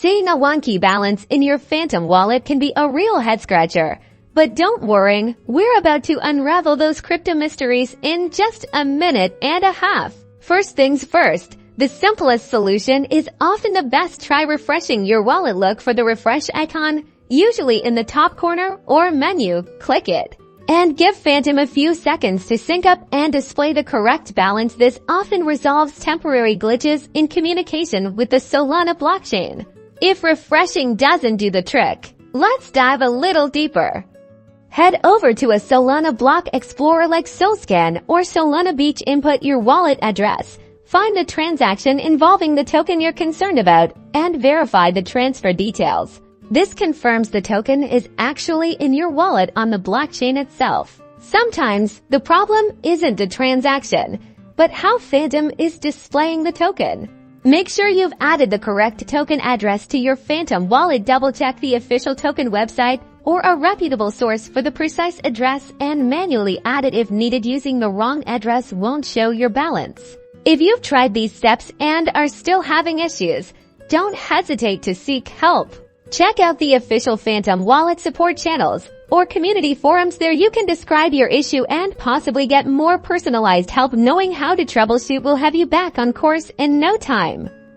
Seeing a wonky balance in your Phantom wallet can be a real head-scratcher. But don't worry, we're about to unravel those crypto mysteries in just a minute and a half. First things first, the simplest solution is often the best. Try refreshing your wallet. Look for the refresh icon, usually in the top corner or menu. Click it. And give Phantom a few seconds to sync up and display the correct balance. This often resolves temporary glitches in communication with the Solana blockchain. If refreshing doesn't do the trick, let's dive a little deeper. Head over to a Solana block explorer like SolScan or Solana Beach. Input your wallet address. Find the transaction involving the token you're concerned about and verify the transfer details. This confirms the token is actually in your wallet on the blockchain itself. Sometimes the problem isn't the transaction, but how Phantom is displaying the token. Make sure you've added the correct token address to your Phantom wallet. Double-check the official token website or a reputable source for the precise address and manually add it if needed. Using the wrong address won't show your balance. If you've tried these steps and are still having issues, don't hesitate to seek help. Check out the official Phantom wallet support channels or community forums. There you can describe your issue and possibly get more personalized help. Knowing how to troubleshoot will have you back on course in no time.